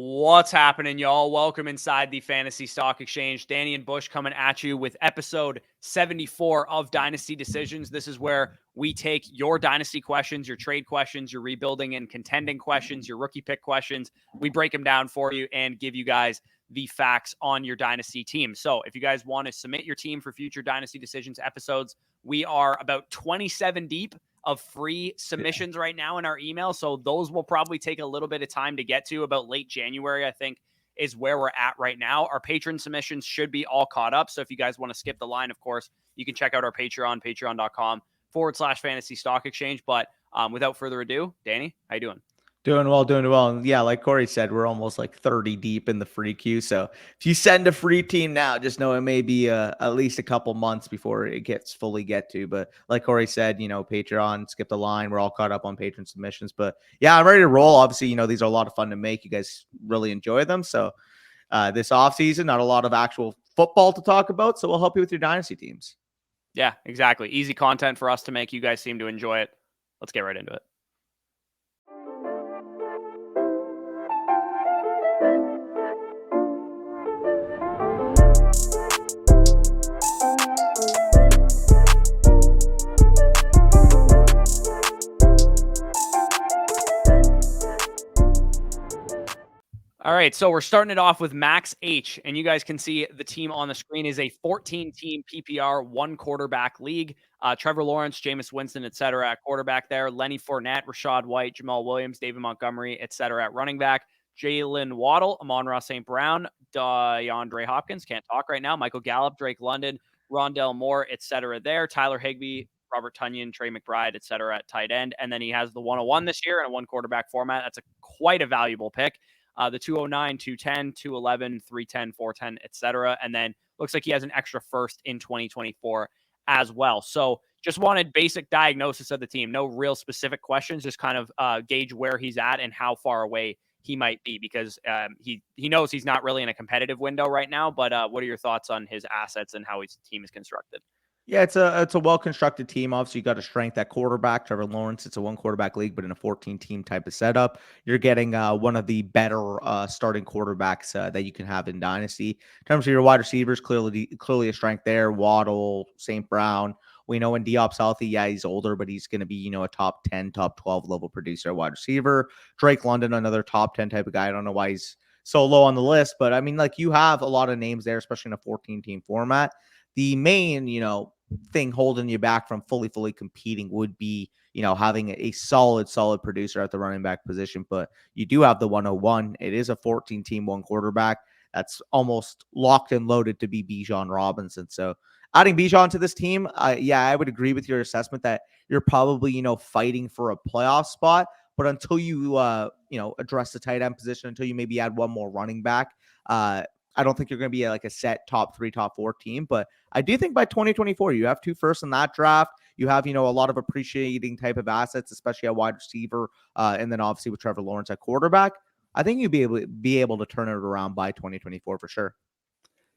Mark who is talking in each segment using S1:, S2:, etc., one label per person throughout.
S1: What's happening, y'all? Welcome inside the Fantasy Stock Exchange. Danny and Bush coming at you with episode 74 of Dynasty Decisions. This is where we take your Dynasty questions, your trade questions, your rebuilding and contending questions, your rookie pick questions. We break them down for you and give you guys the facts on your Dynasty team. So if you guys want to submit your team for future Dynasty Decisions episodes, we are about 27 deep of free submissions right now in our email. So those will probably take a little bit of time to get to. About late January, I think, is where we're at right now. Our patron submissions should be all caught up. So if you guys want to skip the line, of course, you can check out our Patreon, patreon.com/fantasy stock exchange. But without further ado, Danny, how you doing?
S2: Doing well. And yeah, like Corey said, we're almost like 30 deep in the free queue. So if you send a free team now, just know it may be at least a couple months before it gets fully get to. But like Corey said, Patreon, skip the line. We're all caught up on patron submissions. But yeah, I'm ready to roll. Obviously, these are a lot of fun to make. You guys really enjoy them. So this offseason, not a lot of actual football to talk about. So we'll help you with your dynasty teams.
S1: Yeah, exactly. Easy content for us to make. You guys seem to enjoy it. Let's get right into it. All right, so we're starting it off with Max H, and you guys can see the team on the screen is a 14-team PPR, one quarterback league. Trevor Lawrence, Jameis Winston, et cetera, at quarterback there. Lenny Fournette, Rashad White, Jamal Williams, David Montgomery, et cetera, at running back. Jalen Waddle, Amon-Ra St. Brown, DeAndre Hopkins, can't talk right now, Michael Gallup, Drake London, Rondell Moore, et cetera there. Tyler Higbee, Robert Tonyan, Trey McBride, et cetera, at tight end. And then he has the 101 this year in a one quarterback format. That's quite a valuable pick. The 209, 210, 211, 310, 410, et cetera. And then looks like he has an extra first in 2024 as well. So just wanted basic diagnosis of the team. No real specific questions, just kind of gauge where he's at and how far away he might be, because he knows he's not really in a competitive window right now. But what are your thoughts on his assets and how his team is constructed?
S2: Yeah, it's a well-constructed team. Obviously, you got a strength at quarterback. Trevor Lawrence, it's a one-quarterback league, but in a 14-team type of setup. You're getting one of the better starting quarterbacks that you can have in Dynasty. In terms of your wide receivers, clearly a strength there. Waddle, St. Brown. We know when Diop's healthy, yeah, he's older, but he's going to be, a top 10, top 12 level producer, wide receiver. Drake London, another top 10 type of guy. I don't know why he's so low on the list, but I mean, like, you have a lot of names there, especially in a 14-team format. The main, thing holding you back from fully competing would be, having a solid producer at the running back position. But you do have the 101. It is a 14-team, one quarterback. That's almost locked and loaded to be Bijan Robinson. So adding Bijan to this team, I would agree with your assessment that you're probably, fighting for a playoff spot. But until you, address the tight end position, until you maybe add one more running back, I don't think you're going to be like a set top 3, top 4 team. But I do think by 2024, you have 2 firsts in that draft. You have, a lot of appreciating type of assets, especially at wide receiver. And then obviously with Trevor Lawrence at quarterback, I think you'll be able to turn it around by 2024 for sure.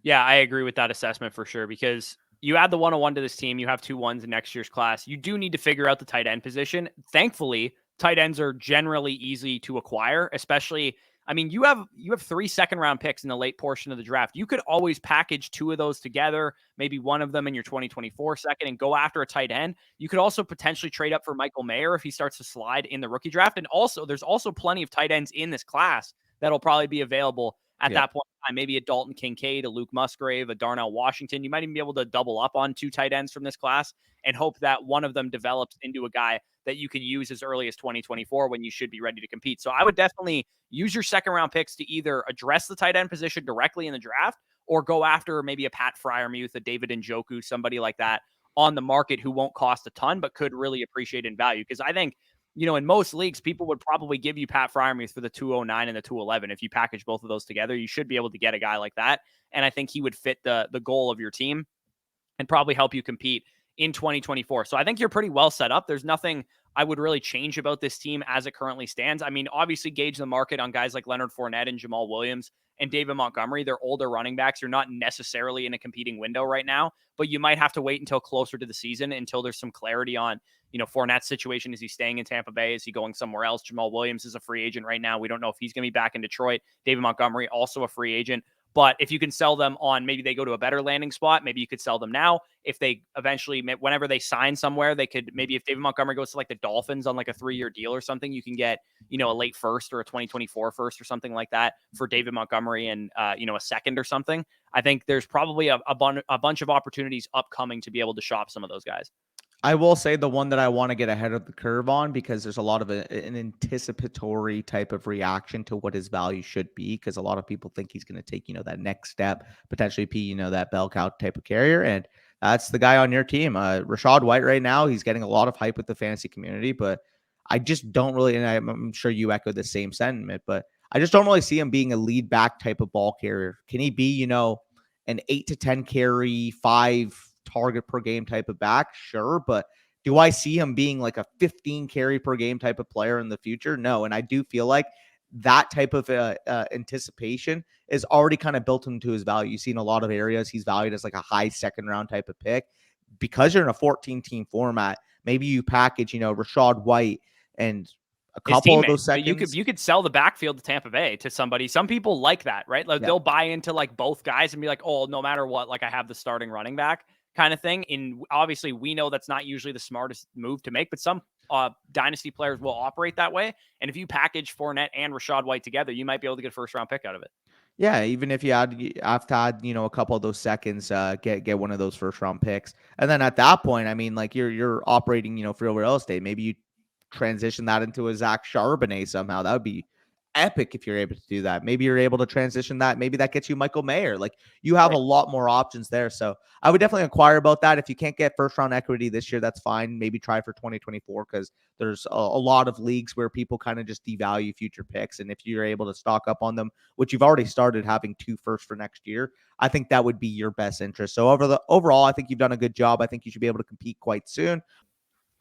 S1: Yeah, I agree with that assessment for sure, because you add the 101 to this team, you have 2 1s in next year's class. You do need to figure out the tight end position. Thankfully, tight ends are generally easy to acquire, especially, I mean, you have 3 second-round picks in the late portion of the draft. You could always package 2 of those together, maybe one of them in your 2024 second, and go after a tight end. You could also potentially trade up for Michael Mayer if he starts to slide in the rookie draft. And also, there's also plenty of tight ends in this class that'll probably be available at that point in time. Maybe a Dalton Kincaid, a Luke Musgrave, a Darnell Washington. You might even be able to double up on 2 tight ends from this class and hope that one of them develops into a guy that you can use as early as 2024 when you should be ready to compete. So I would definitely use your second round picks to either address the tight end position directly in the draft or go after maybe a Pat Freiermuth, a David Njoku, somebody like that on the market who won't cost a ton but could really appreciate in value. Because I think, in most leagues, people would probably give you Pat Freiermuth for the 209 and the 211. If you package both of those together, you should be able to get a guy like that. And I think he would fit the goal of your team and probably help you compete in 2024. So I think you're pretty well set up. There's nothing I would really change about this team as it currently stands. I mean, obviously gauge the market on guys like Leonard Fournette and Jamal Williams and David Montgomery. They're older running backs. You're not necessarily in a competing window right now, but you might have to wait until closer to the season until there's some clarity on, Fournette's situation. Is he staying in Tampa Bay? Is he going somewhere else? Jamal Williams is a free agent right now. We don't know if he's going to be back in Detroit. David Montgomery, also a free agent. But if you can sell them on, maybe they go to a better landing spot, maybe you could sell them now. If they eventually, whenever they sign somewhere, they could, maybe if David Montgomery goes to like the Dolphins on like a 3-year deal or something, you can get, a late first or a 2024 first or something like that for David Montgomery and, a second or something. I think there's probably a bunch of opportunities upcoming to be able to shop some of those guys.
S2: I will say the one that I want to get ahead of the curve on, because there's a lot of an anticipatory type of reaction to what his value should be, because a lot of people think he's going to take, that next step, potentially be, that bell cow type of carrier. And that's the guy on your team. Rachaad White right now, he's getting a lot of hype with the fantasy community, but I just don't really, and I'm sure you echo the same sentiment, but I just don't really see him being a lead back type of ball carrier. Can he be, an 8 to 10 carry, 5 target per game type of back? Sure. But do I see him being like a 15 carry per game type of player in the future? No. And I do feel like that type of anticipation is already kind of built into his value. You see in a lot of areas, he's valued as like a high second round type of pick. Because you're in a 14 team format, maybe you package, Rachaad White and a couple of those seconds.
S1: You could sell the backfield to Tampa Bay to somebody. Some people like that, right? Like they'll buy into like both guys and be like, oh, no matter what, like I have the starting running back kind of thing. And obviously we know that's not usually the smartest move to make, but some dynasty players will operate that way. And if you package Fournette and Rachaad White together, you might be able to get a first round pick out of it.
S2: Yeah, even if you have to add, a couple of those seconds, get one of those first round picks. And then at that point, I mean, like you're operating, for real estate. Maybe you transition that into a Zach Charbonnet somehow. That would be epic if you're able to do that. Maybe you're able to transition that. Maybe that gets you Michael Mayer. Like you have a lot more options there. So I would definitely inquire about that. If you can't get first round equity this year, that's fine. Maybe try for 2024, because there's a lot of leagues where people kind of just devalue future picks. And if you're able to stock up on them, which you've already started having 2 firsts for next year, I think that would be your best interest. So overall, I think you've done a good job. I think you should be able to compete quite soon.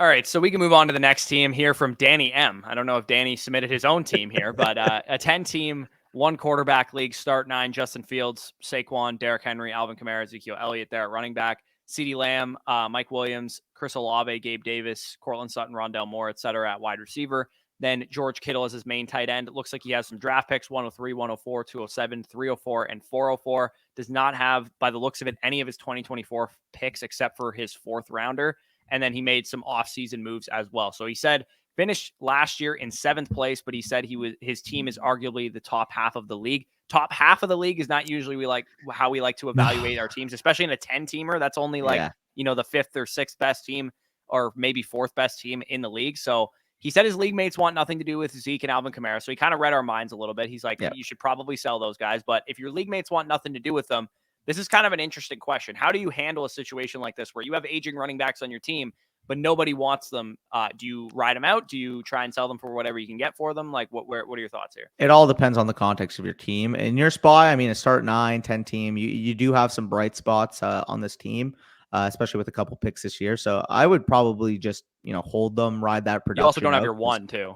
S1: All right, so we can move on to the next team here from Danny M. I don't know if Danny submitted his own team here, but a 10-team, 1 quarterback league, start 9, Justin Fields, Saquon, Derrick Henry, Alvin Kamara, Ezekiel Elliott there at running back, CeeDee Lamb, Mike Williams, Chris Olave, Gabe Davis, Cortland Sutton, Rondell Moore, etc. at wide receiver. Then George Kittle as his main tight end. It looks like he has some draft picks, 103, 104, 207, 304, and 404. Does not have, by the looks of it, any of his 2024 picks except for his 4th rounder. And then he made some offseason moves as well. So he said finished last year in 7th place, but he said his team is arguably the top half of the league. Top half of the league is not usually how we like to evaluate our teams, especially in a 10-teamer. That's only the 5th or 6th best team, or maybe 4th best team in the league. So he said his league mates want nothing to do with Zeke and Alvin Kamara. So he kind of read our minds a little bit. He's like, you should probably sell those guys. But if your league mates want nothing to do with them, this is kind of an interesting question. How do you handle a situation like this where you have aging running backs on your team, but nobody wants them? Do you ride them out? Do you try and sell them for whatever you can get for them? Like, what are your thoughts here?
S2: It all depends on the context of your team. In your spot, I mean, a start 9, 10 team, you do have some bright spots on this team, especially with a couple picks this year. So I would probably just, hold them, ride that production.
S1: You also don't have your 1 too.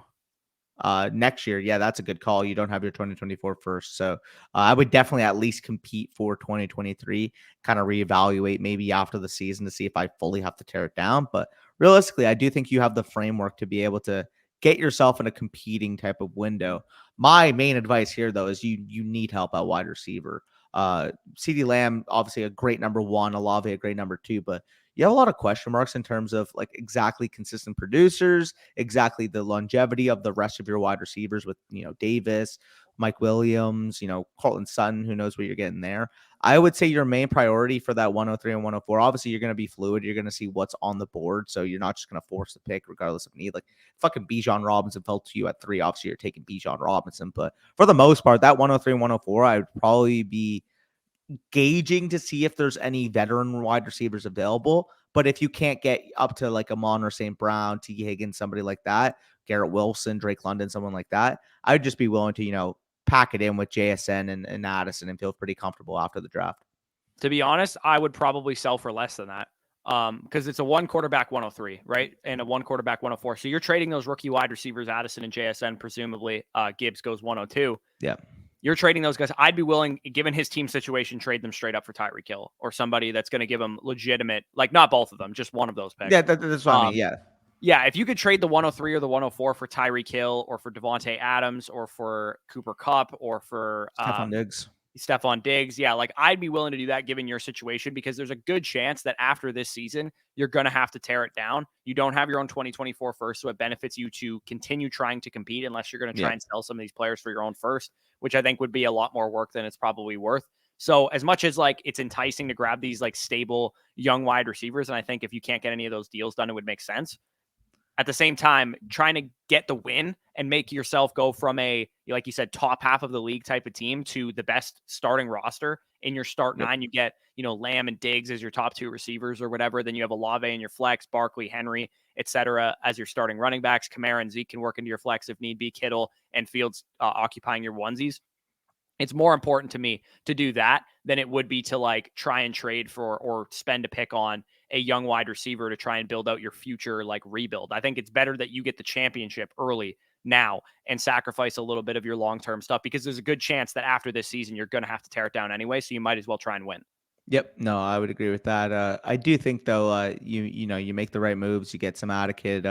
S2: Next year. Yeah, that's a good call. You don't have your 2024 first. So I would definitely at least compete for 2023, kind of reevaluate maybe after the season to see if I fully have to tear it down. But realistically, I do think you have the framework to be able to get yourself in a competing type of window. My main advice here, though, is you need help at wide receiver. CeeDee Lamb, obviously a great number 1, Olave a great number 2, but you have a lot of question marks in terms of like exactly consistent producers, exactly the longevity of the rest of your wide receivers with, Davis, Mike Williams, Cortland Sutton, who knows what you're getting there. I would say your main priority for that 103 and 104, obviously you're going to be fluid. You're going to see what's on the board. So you're not just going to force the pick regardless of need. Like fucking Bijan Robinson fell to you at 3. Obviously you're taking Bijan Robinson, but for the most part, that 103 and 104, I would probably be gauging to see if there's any veteran wide receivers available. But if you can't get up to like Amon or St. Brown, T. Higgins, somebody like that, Garrett Wilson, Drake London, someone like that, I would just be willing to, pack it in with JSN and Addison and feel pretty comfortable after the draft.
S1: To be honest, I would probably sell for less than that. Because it's a 1 quarterback 103, right? And a 1 quarterback 104. So you're trading those rookie wide receivers, Addison and JSN, presumably. Gibbs goes 102.
S2: Yeah.
S1: You're trading those guys. I'd be willing, given his team situation, trade them straight up for Tyreek Hill or somebody that's going to give him legitimate, like not both of them, just one of those picks.
S2: Yeah, that's what I mean. Yeah.
S1: Yeah, if you could trade the 103 or the 104 for Tyreek Hill or for Devontae Adams or for Cooper Kupp or for Stephon Diggs. Yeah, like I'd be willing to do that given your situation because there's a good chance that after this season, you're going to have to tear it down. You don't have your own 2024 first, so it benefits you to continue trying to compete unless you're going to try and sell some of these players for your own first, which I think would be a lot more work than it's probably worth. So as much as like it's enticing to grab these like stable young wide receivers, and I think if you can't get any of those deals done, it would make sense. At the same time, trying to get the win and make yourself go from a, like you said, top half of the league type of team to the best starting roster in your start nine. You get, Lamb and Diggs as your top 2 receivers or whatever. Then you have Olave in your flex, Barkley, Henry, etc. as your starting running backs. Kamara and Zeke can work into your flex if need be. Kittle and Fields occupying your onesies. It's more important to me to do that than it would be to like try and trade for or spend a pick on a young wide receiver to try and build out your future like rebuild. I think it's better that you get the championship early now and sacrifice a little bit of your long-term stuff because there's a good chance that after this season, you're going to have to tear it down anyway. So you might as well try and win.
S2: Yep. No, I would agree with that. I do think though, you make the right moves. You get some adequate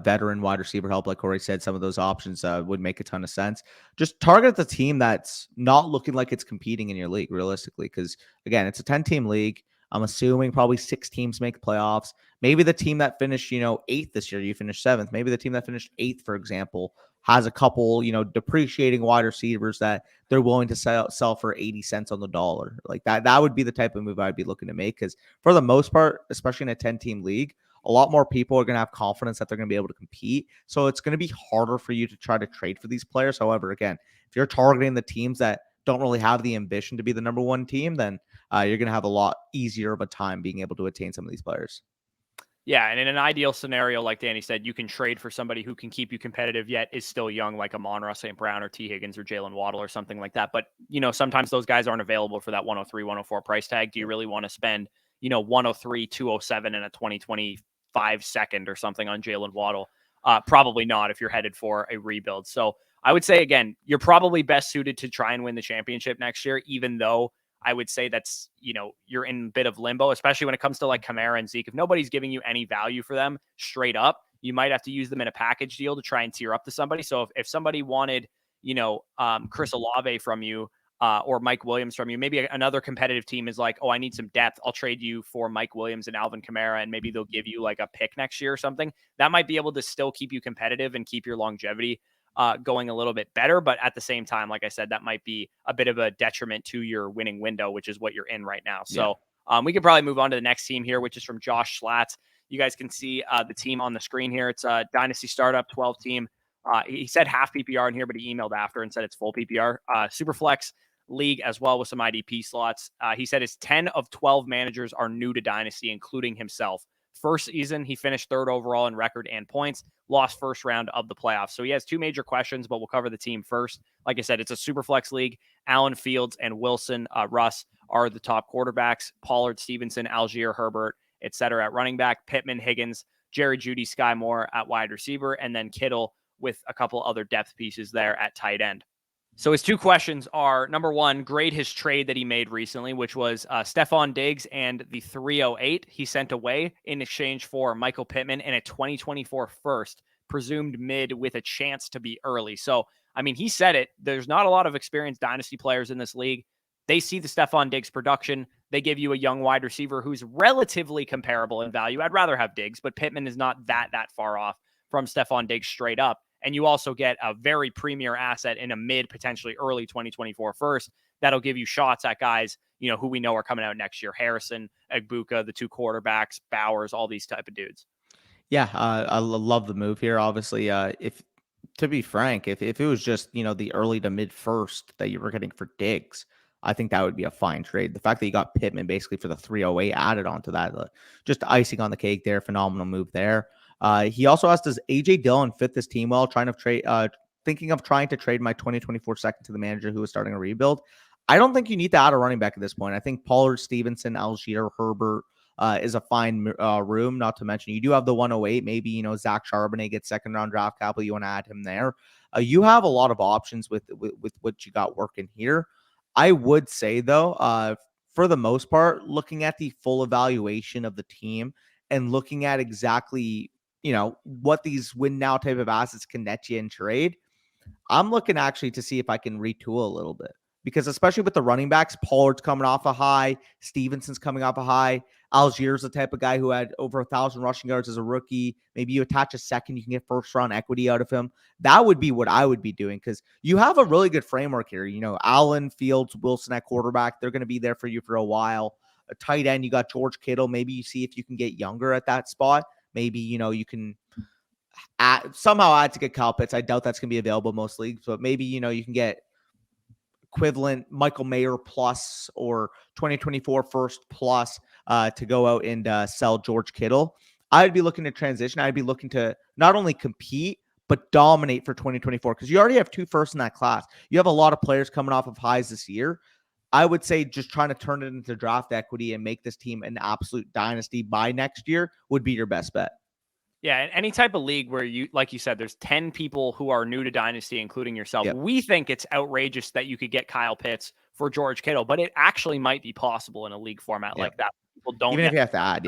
S2: veteran wide receiver help, like Corey said. Some of those options would make a ton of sense. Just target the team that's not looking like it's competing in your league realistically, because again, it's a 10-team league. I'm assuming probably 6 teams make playoffs. Maybe the team that finished, 8th this year, you finished 7th. Maybe the team that finished 8th, for example, has a couple, depreciating wide receivers that they're willing to sell for 80 cents on the dollar. Like that would be the type of move I'd be looking to make. Because for the most part, especially in a 10-team league, a lot more people are going to have confidence that they're going to be able to compete. So it's going to be harder for you to try to trade for these players. However, again, if you're targeting the teams that don't really have the ambition to be the number 1 team, then you're going to have a lot easier of a time being able to attain some of these players.
S1: Yeah, and in an ideal scenario, like Danny said, you can trade for somebody who can keep you competitive yet is still young, like Amon-Ra St. Brown or T. Higgins or Jalen Waddle or something like that. But, sometimes those guys aren't available for that 103, 104 price tag. Do you really want to spend, 103, 207 and a 2025 second or something on Jalen Waddle? Probably not if you're headed for a rebuild. So I would say, again, you're probably best suited to try and win the championship next year, even though I would say that's, you're in a bit of limbo, especially when it comes to like Kamara and Zeke. If nobody's giving you any value for them straight up, you might have to use them in a package deal to try and tier up to somebody. So if somebody wanted, Chris Olave from you or Mike Williams from you, maybe another competitive team is like, oh, I need some depth. I'll trade you for Mike Williams and Alvin Kamara, and maybe they'll give you like a pick next year or something. That might be able to still keep you competitive and keep your longevity going a little bit better. But at the same time, like I said, that might be a bit of a detriment to your winning window, which is what you're in right now. So we could probably move on to the next team here, which is from Josh Slaats. You guys can see the team on the screen here. It's a Dynasty Startup 12 team. He said half PPR in here, but he emailed after and said it's full PPR. Superflex league as well with some IDP slots. He said his 10 of 12 managers are new to Dynasty, including himself. First season, he finished 3rd overall in record and points, lost first round of the playoffs. So he has 2 major questions, but we'll cover the team first. Like I said, it's a super flex league. Allen, Fields, and Wilson, Russ are the top quarterbacks. Pollard, Stevenson, Algier, Herbert, etc. at running back. Pittman, Higgins, Jerry Jeudy, Sky Moore at wide receiver, and then Kittle with a couple other depth pieces there at tight end. So his 2 questions are, number 1, grade his trade that he made recently, which was Stephon Diggs and the 308 he sent away in exchange for Michael Pittman and a 2024 first, presumed mid with a chance to be early. So, I mean, he said it. There's not a lot of experienced Dynasty players in this league. They see the Stephon Diggs production. They give you a young wide receiver who's relatively comparable in value. I'd rather have Diggs, but Pittman is not that far off from Stephon Diggs straight up. And you also get a very premier asset in a mid, potentially early 2024 first. That'll give you shots at guys, who we know are coming out next year. Harrison, Egbuka, the 2 quarterbacks, Bowers, all these type of dudes.
S2: Yeah, I love the move here. Obviously, if to be frank, if it was just, the early to mid first that you were getting for Diggs, I think that would be a fine trade. The fact that you got Pittman basically for the 308 added onto that, just icing on the cake there. Phenomenal move there. He also asked, does AJ Dillon fit this team well? Thinking of trying to trade my 2024 second to the manager who is starting a rebuild. I don't think you need to add a running back at this point. I think Pollard, Stevenson, Algier, Herbert, is a fine room. Not to mention, you do have the 108. Maybe, Zach Charbonnet gets second round draft capital. You want to add him there. You have a lot of options with what you got working here. I would say, though, for the most part, looking at the full evaluation of the team and looking at exactly, what these win now type of assets can net you in trade, I'm looking actually to see if I can retool a little bit, because especially with the running backs, Pollard's coming off a high, Stevenson's coming off a high. Algier's the type of guy who had over 1,000 rushing yards as a rookie. Maybe you attach a second, you can get first round equity out of him. That would be what I would be doing, because you have a really good framework here. Allen, Fields, Wilson at quarterback, they're going to be there for you for a while. A tight end, you got George Kittle. Maybe you see if you can get younger at that spot. Maybe, you can somehow add to get Kyle Pitts. I doubt that's going to be available in most leagues, but maybe, you can get equivalent Michael Mayer plus or 2024 first plus to go out and sell George Kittle. I'd be looking to transition. I'd be looking to not only compete, but dominate for 2024, because you already have 2 firsts in that class. You have a lot of players coming off of highs this year. I would say just trying to turn it into draft equity and make this team an absolute dynasty by next year would be your best bet.
S1: Yeah, in any type of league where you, like you said, there's 10 people who are new to Dynasty, including yourself.
S2: Yep.
S1: We think it's outrageous that you could get Kyle Pitts for George Kittle, but it actually might be possible in a league format like that. People don't,
S2: even if you have to add,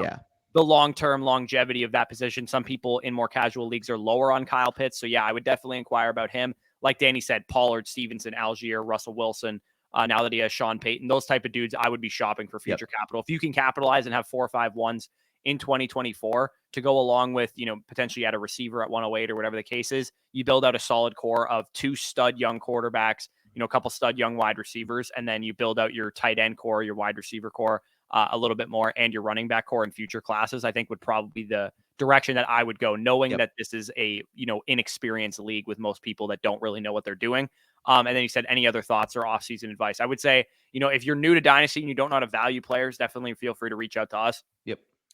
S1: the long-term longevity of that position. Some people in more casual leagues are lower on Kyle Pitts. So yeah, I would definitely inquire about him. Like Danny said, Pollard, Stevenson, Algier, Russell Wilson. Now that he has Sean Payton, those type of dudes, I would be shopping for future capital. If you can capitalize and have 4 or 5 ones in 2024 to go along with, potentially add a receiver at 108 or whatever the case is, you build out a solid core of 2 stud young quarterbacks, a couple stud young wide receivers, and then you build out your tight end core, your wide receiver core a little bit more, and your running back core in future classes. I think would probably be the direction that I would go, knowing that this is a, inexperienced league with most people that don't really know what they're doing. And then you said any other thoughts or offseason advice. I would say, if you're new to Dynasty and you don't know how to value players, definitely feel free to reach out to us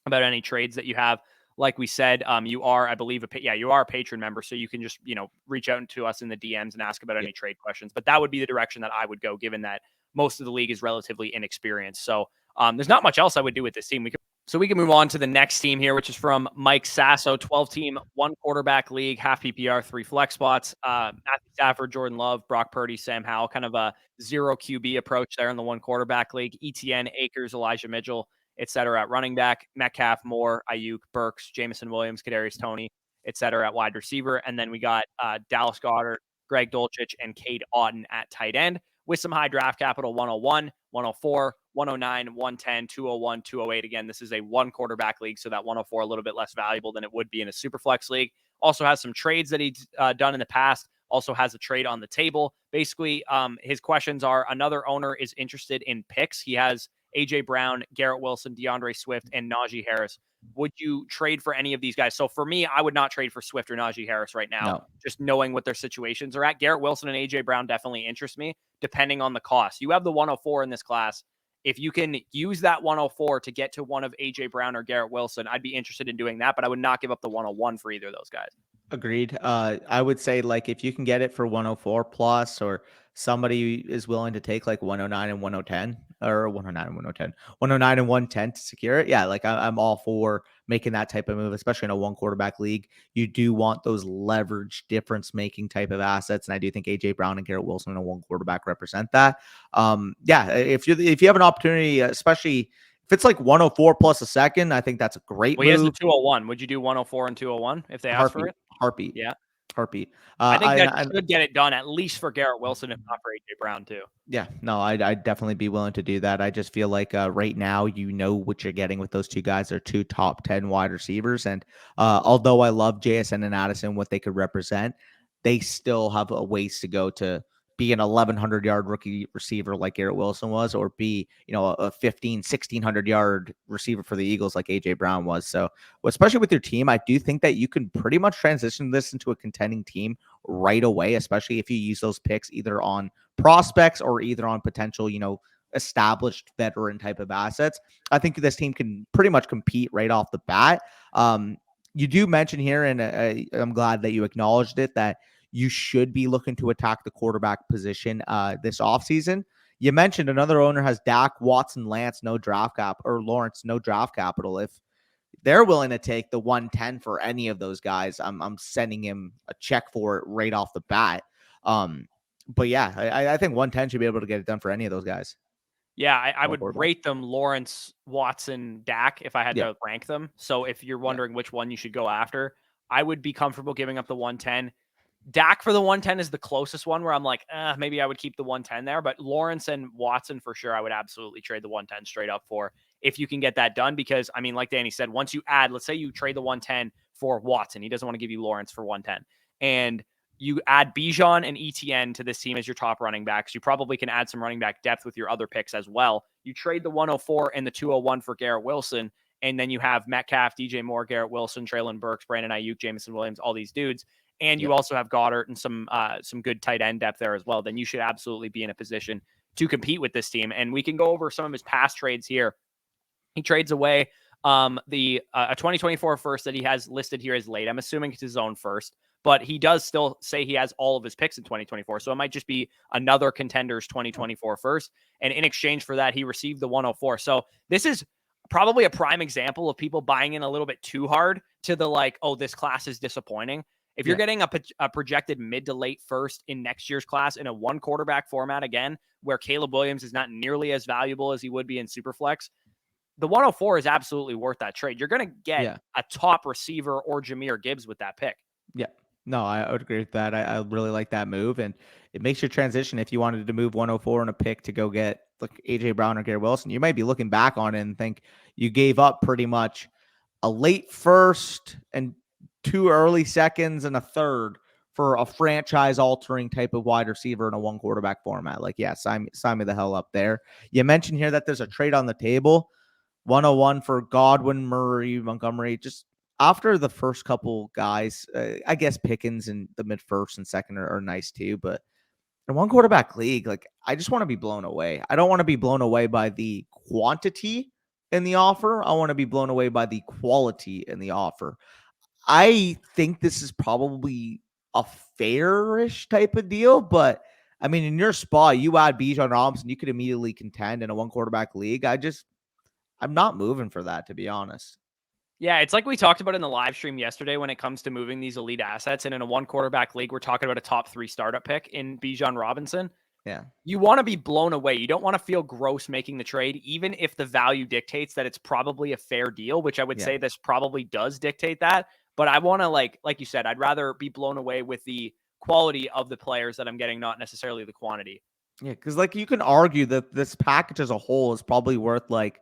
S1: about any trades that you have. Like we said, you are, I believe, you are a patron member, so you can just, reach out to us in the DMs and ask about any trade questions. But that would be the direction that I would go, given that most of the league is relatively inexperienced. So there's not much else I would do with this team. We can move on to the next team here, which is from Mike Sasso, 12-team, 1 quarterback league, half PPR, 3 flex spots. Matthew Stafford, Jordan Love, Brock Purdy, Sam Howell, kind of a 0 QB approach there in the 1 quarterback league. ETN, Akers, Elijah Mitchell, etc. at running back, Metcalf, Moore, Ayuk, Burks, Jameson Williams, Kadarius Toney, etc. at wide receiver. And then we got Dallas Goedert, Greg Dulcich, and Cade Otton at tight end with some high draft capital, 101, 104, 109, 110, 201, 208. Again, this is a 1 quarterback league, so that 104 a little bit less valuable than it would be in a super flex league. Also has some trades that he's done in the past. Also has a trade on the table. Basically, his questions are: another owner is interested in picks. He has AJ Brown, Garrett Wilson, DeAndre Swift, and Najee Harris. Would you trade for any of these guys? So for me, I would not trade for Swift or Najee Harris right now, just knowing what their situations are at. Garrett Wilson and AJ Brown definitely interest me, depending on the cost. You have the 104 in this class. If you can use that 104 to get to one of AJ Brown or Garrett Wilson, I'd be interested in doing that, but I would not give up the 101 for either of those guys.
S2: Agreed. I would say, like, if you can get it for 104 plus, or somebody is willing to take like 109 and 110, or 109 and 110, 109 and 110 to secure it. Yeah, like I'm all for making that type of move, especially in a 1 quarterback league. You do want those leverage difference making type of assets. And I do think AJ Brown and Garrett Wilson in a 1 quarterback represent that. If you have an opportunity, especially if it's like 104 plus a second, I think that's a great move.
S1: He has the 201. Would you do 104 and 201 if they ask for it?
S2: Heartbeat.
S1: Yeah.
S2: Heartbeat.
S1: I think that should get it done, at least for Garrett Wilson, if not for AJ Brown too.
S2: Yeah, no, I'd definitely be willing to do that. I just feel like right now, what you're getting with those 2 guys. They're 2 top 10 wide receivers. And although I love JSN and Addison, what they could represent, they still have a ways to go to be an 1,100-yard rookie receiver like Garrett Wilson was, or be, a 1,600-yard receiver for the Eagles like AJ Brown was. So, especially with your team, I do think that you can pretty much transition this into a contending team right away, especially if you use those picks either on prospects or either on potential, established veteran type of assets. I think this team can pretty much compete right off the bat. You do mention here, and I'm glad that you acknowledged it, that you should be looking to attack the quarterback position this offseason. You mentioned another owner has Dak, Watson, Lance, no draft cap, or Lawrence, no draft capital. If they're willing to take the 110 for any of those guys, I'm sending him a check for it right off the bat. But yeah, I think 110 should be able to get it done for any of those guys.
S1: Yeah, I
S2: One
S1: would
S2: quarterback.
S1: rate them Lawrence, Watson, Dak if I had
S2: Yeah.
S1: to rank them. So if you're
S2: Yeah.
S1: wondering which one you should go after, I would be comfortable giving up the 110. Dak for the 110 is the closest one where I'm like, maybe I would keep the 110 there. But Lawrence and Watson for sure, I would absolutely trade the 110 straight up for if you can get that done. Because, I mean, like Danny said, once you add, let's say you trade the 110 for Watson, he doesn't want to give you Lawrence for 110. And you add Bijan and ETN to this team as your top running backs. You probably can add some running back depth with your other picks as well. You trade the 104 and the 201 for Garrett Wilson. And then you have Metcalf, DJ Moore, Garrett Wilson, Traylon Burks, Brandon Ayuk, Jameson Williams, all these dudes. And you also have Goddard and some good tight end depth there as well. Then you should absolutely be in a position to compete with this team. And we can go over some of his past trades here. He trades away a 2024 first that he has listed here as late. I'm assuming it's his own first, but he does still say he has all of his picks in 2024. So it might just be another contender's 2024 first. And in exchange for that, he received the 104. So this is probably a prime example of people buying in a little bit too hard to the like, oh, this class is disappointing. If you're getting a projected mid to late first in next year's class in a one quarterback format again, where Caleb Williams is not nearly as valuable as he would be in Superflex, the 104 is absolutely worth that trade. You're going to get a top receiver or Jahmyr Gibbs with that pick.
S2: Yeah. No, I would agree with that. I really like that move. And it makes your transition. If you wanted to move 104 in a pick to go get like AJ Brown or Garrett Wilson, you might be looking back on it and think you gave up pretty much a late first and 2 early seconds and a third for a franchise altering type of wide receiver in a one quarterback format. Like, yeah, sign me the hell up there. You mentioned here that there's a trade on the table. 101 for Godwin, Murray, Montgomery. Just after the first couple guys, I guess Pickens in the mid first and second are nice too. But in one quarterback league, like I just want to be blown away. I don't want to be blown away by the quantity in the offer. I want to be blown away by the quality in the offer. I think this is probably a fairish type of deal, but I mean, in your spot, you add Bijan Robinson, you could immediately contend in a one quarterback league. I'm not moving for that, to be honest.
S1: Yeah, it's like we talked about in the live stream yesterday when it comes to moving these elite assets. And in a one quarterback league, we're talking about a top 3 startup pick in Bijan Robinson.
S2: Yeah.
S1: You want to be blown away. You don't want to feel gross making the trade, even if the value dictates that it's probably a fair deal, which I would say this probably does dictate that. But I want to, like you said, I'd rather be blown away with the quality of the players that I'm getting, not necessarily the quantity.
S2: Yeah, because like you can argue that this package as a whole is probably worth around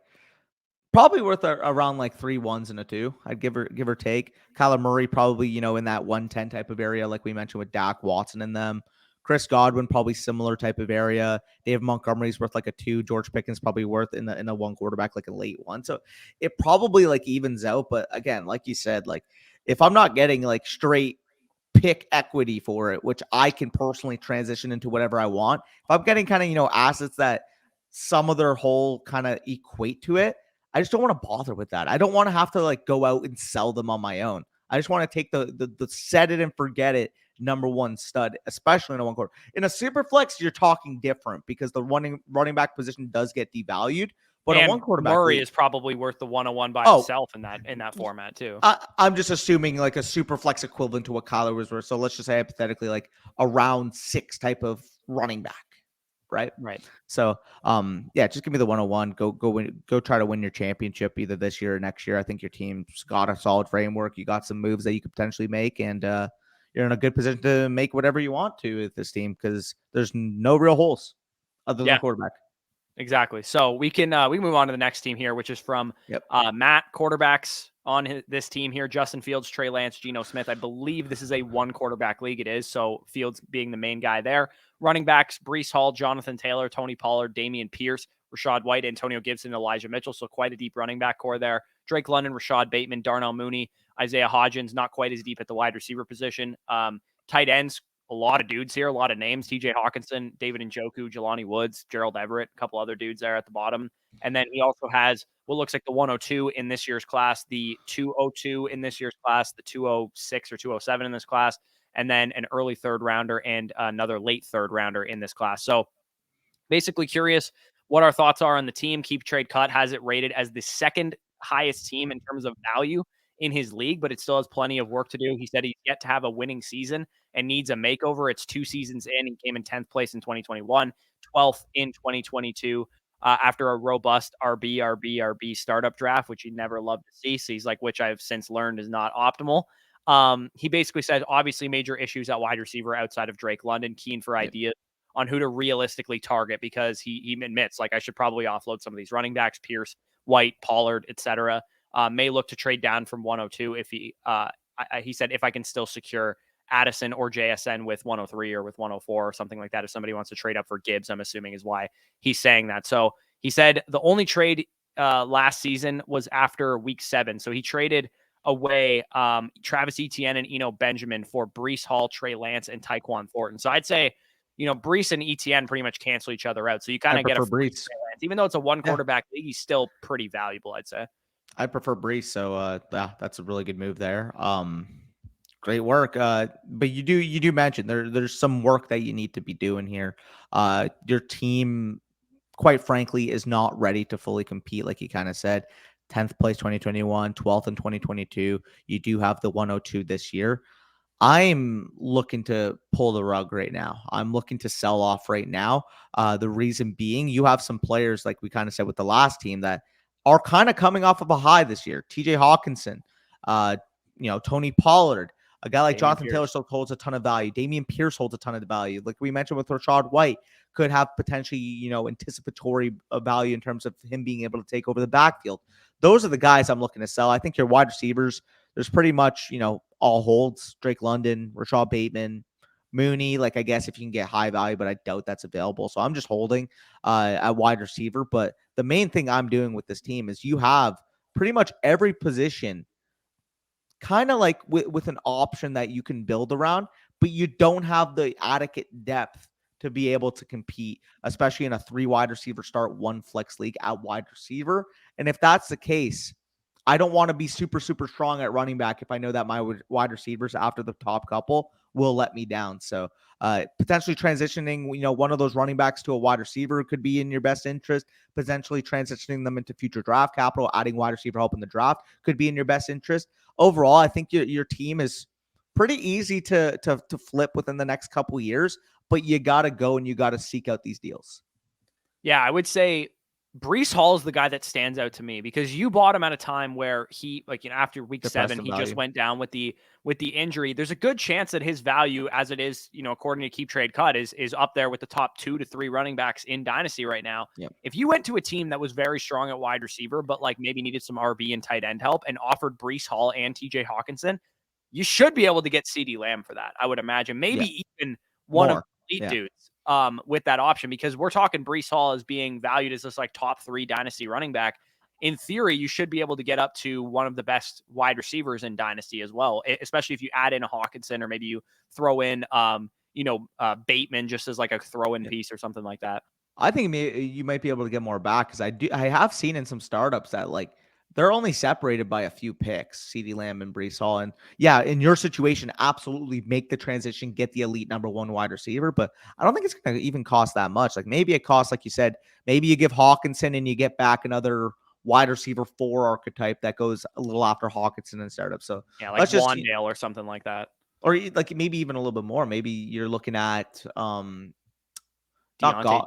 S2: like 3 1s and a 2. I'd give or take. Kyler Murray probably, in that 110 type of area, like we mentioned with Dak, Watson in them. Chris Godwin probably similar type of area. Dave Montgomery's worth like a 2. George Pickens probably worth in a one quarterback like a late 1. So it probably like evens out. But again, like you said, like if I'm not getting like straight pick equity for it, which I can personally transition into whatever I want, if I'm getting kind of assets that some of their whole kind of equate to it, I just don't want to bother with that. I don't want to have to like go out and sell them on my own. I just want to take the set it and forget it number 1 stud, especially in a one quarter. In a super flex, you're talking different because the running back position does get devalued. But
S1: and
S2: a one quarterback
S1: Murray
S2: league
S1: is probably worth the 101 by himself in that format too.
S2: I'm just assuming like a super flex equivalent to what Kyler was worth. So let's just say hypothetically like a round 6 type of running back. Right. So, yeah, just give me the 101. Go try to win your championship either this year or next year. I think your team's got a solid framework. You got some moves that you could potentially make, and you're in a good position to make whatever you want to with this team because there's no real holes other than quarterback.
S1: Exactly. So we can we move on to the next team here, which is from Matt. Quarterbacks on this team here: Justin Fields, Trey Lance, Geno Smith. I believe this is a one quarterback league. It is, so Fields being the main guy there. Running backs: Breece Hall, Jonathan Taylor, Tony Pollard, Damian Pierce, Rashad White, Antonio Gibson, Elijah Mitchell. So quite a deep running back core there. Drake London, Rashad Bateman, Darnell Mooney, Isaiah Hodgins. Not quite as deep at the wide receiver position. Tight ends: a lot of dudes here, a lot of names. TJ Hawkinson, David Njoku, Jelani Woods, Gerald Everett, a couple other dudes there at the bottom. And then he also has what looks like the 102 in this year's class, the 202 in this year's class, the 206 or 207 in this class, and then an early third rounder and another late third rounder in this class. So Basically curious what our thoughts are on the team. Keep Trade Cut has it rated as the second highest team in terms of value in his league, but it still has plenty of work to do. He said he's yet to have a winning season and needs a makeover. It's 2 seasons in. He came in 10th place in 2021, 12th in 2022. After a robust RB startup draft, which he never loved to see. So he's like, which I've since learned is not optimal. He basically said, obviously, major issues at wide receiver outside of Drake London, keen for ideas on who to realistically target, because he admits, like, I should probably offload some of these running backs, Pierce, White, Pollard, etc. May look to trade down from 102 if he said, if I can still secure Addison or JSN with 103 or with 104 or something like that. If somebody wants to trade up for Gibbs, I'm assuming is why he's saying that. So he said the only trade last season was after week 7. So he traded away Travis Etienne and Eno Benjamin for Breece Hall, Trey Lance, and Tyquan Thornton. So I'd say, Breece and Etienne pretty much cancel each other out. So you kind of get a free
S2: Breece.
S1: Trey Lance. Even though it's a one quarterback league, he's still pretty valuable, I'd say.
S2: I prefer Breece, so that's a really good move there. Great work. But you do mention there's some work that you need to be doing here. Your team, quite frankly, is not ready to fully compete, like you kind of said. 10th place 2021, 12th in 2022. You do have the 102 this year. I'm looking to pull the rug right now. I'm looking to sell off right now. The reason being, you have some players, like we kind of said with the last team, that are kind of coming off of a high this year. TJ Hawkinson, Tony Pollard, a guy like Jonathan Taylor still holds a ton of value. Dameon Pierce holds a ton of value. Like we mentioned with Rashad White, could have potentially, anticipatory value in terms of him being able to take over the backfield. Those are the guys I'm looking to sell. I think your wide receivers, there's pretty much, all holds. Drake London, Rashad Bateman, Mooney. Like, I guess if you can get high value, but I doubt that's available. So I'm just holding a wide receiver. But the main thing I'm doing with this team is you have pretty much every position kind of like with an option that you can build around, but you don't have the adequate depth to be able to compete, especially in a 3 wide receiver start, 1 flex league at wide receiver. And if that's the case, I don't want to be super, super strong at running back if I know that my wide receivers after the top couple will let me down. So potentially transitioning, one of those running backs to a wide receiver could be in your best interest. Potentially transitioning them into future draft capital, adding wide receiver help in the draft could be in your best interest. Overall, I think your team is pretty easy to flip within the next couple years, but you got to go and you got to seek out these deals.
S1: Yeah, I would say Breece Hall is the guy that stands out to me, because you bought him at a time where he, after week 7, he just went down with the injury. There's a good chance that his value, as it is, according to Keep Trade Cut, is up there with the top 2 to 3 running backs in Dynasty right now.
S2: Yep.
S1: If you went to a team that was very strong at wide receiver, but maybe needed some RB and tight end help and offered Breece Hall and TJ Hawkinson, you should be able to get CeeDee Lamb for that, I would imagine. Maybe even one of the elite dudes with that option, because we're talking Breece Hall as being valued as this top 3 Dynasty running back. In theory, you should be able to get up to one of the best wide receivers in Dynasty as well, especially if you add in a Hawkinson, or maybe you throw in, Bateman just as a throw-in piece or something like that.
S2: I think you might be able to get more back, because I have seen in some startups that they're only separated by a few picks, CeeDee Lamb and Breece Hall. And yeah, in your situation, absolutely make the transition, get the elite number 1 wide receiver. But I don't think it's going to even cost that much. Maybe it costs, like you said, maybe you give Hawkinson and you get back another wide receiver 4 archetype that goes a little after Hawkinson in startup. So
S1: yeah, like Wandale or something like that.
S2: Or maybe even a little bit more. Maybe you're looking at
S1: Deontay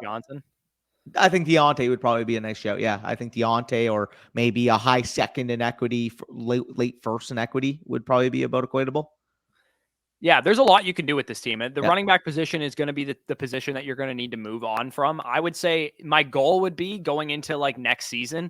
S1: Johnson.
S2: I think Deontay would probably be a nice shout. Yeah, I think Deontay, or maybe a high second in equity, late first in equity would probably be about equatable.
S1: Yeah, there's a lot you can do with this team. The running back position is going to be the position that you're going to need to move on from. I would say my goal would be going into next season.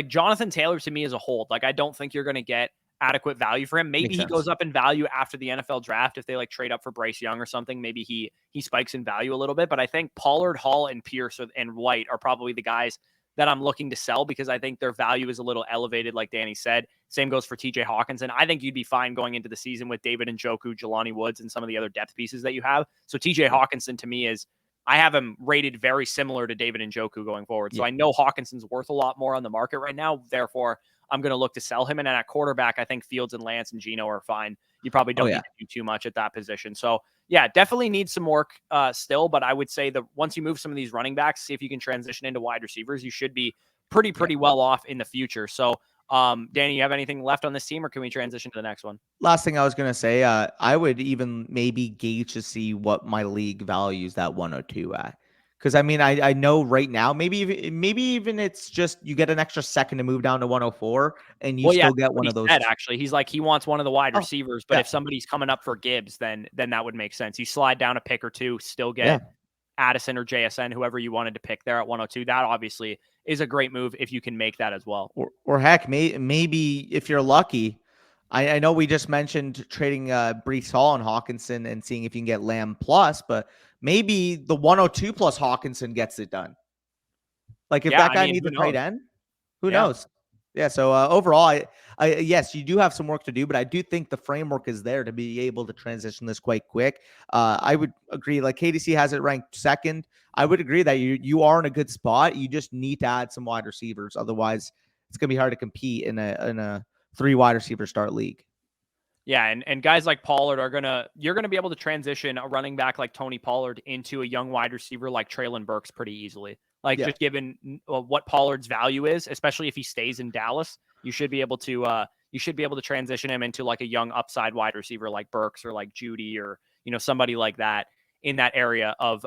S1: Jonathan Taylor to me is a hold. I don't think you're going to get adequate value for him. Maybe he goes up in value after the NFL draft if they trade up for Bryce Young or something. Maybe he spikes in value a little bit. But I think Pollard, Hall, and Pierce and White are probably the guys that I'm looking to sell, because I think their value is a little elevated, like Danny said. Same goes for TJ Hawkinson. I think you'd be fine going into the season with David Njoku, Jelani Woods, and some of the other depth pieces that you have. So TJ Hawkinson to me I have him rated very similar to David Njoku going forward. So I know Hawkinson's worth a lot more on the market right now. Therefore, I'm going to look to sell him. And then at quarterback, I think Fields and Lance and Geno are fine. You probably don't need to do too much at that position. So Yeah, definitely needs some work still, but I would say that once you move some of these running backs, see if you can transition into wide receivers, you should be pretty well off in the future. So, Danny, you have anything left on this team, or can we transition to the next one?
S2: Last thing I was gonna say, I would even maybe gauge to see what my league values that 102 at. Because I mean, I know right now, maybe even it's just you get an extra second to move down to 104, and you
S1: Well, yeah,
S2: still
S1: that's
S2: get
S1: what
S2: one
S1: he
S2: of those.
S1: said, actually. He's like, he wants one of the wide
S2: Oh,
S1: receivers, but
S2: yeah,
S1: if somebody's coming up for Gibbs, then that would make sense. You slide down a pick or two, still
S2: yeah.
S1: get Addison or JSN, whoever you wanted to pick there at 102. That obviously is a great move if you can make that as well.
S2: Or heck, maybe if you're lucky. I know we just mentioned trading Brees Hall and Hawkinson and seeing if you can get Lamb plus, but maybe the 102 plus Hawkinson gets it done. Like if
S1: Yeah,
S2: that
S1: I
S2: guy
S1: mean,
S2: needs
S1: who
S2: a tight
S1: knows?
S2: end, who
S1: Yeah.
S2: knows? Yeah. So overall, yes, you do have some work to do, but I do think the framework is there to be able to transition this quite quick. I would agree. Like KDC has it ranked second. I would agree that you are in a good spot. You just need to add some wide receivers, otherwise it's gonna be hard to compete in a 3 wide receiver start league.
S1: Yeah, and guys like Pollard you're gonna be able to transition a running back like Tony Pollard into a young wide receiver like Traylon Burks pretty easily. Like
S2: Yeah.
S1: just given what Pollard's value is, especially if he stays in Dallas, you should be able to transition him into like a young upside wide receiver like Burks or like Judy or somebody like that in that area of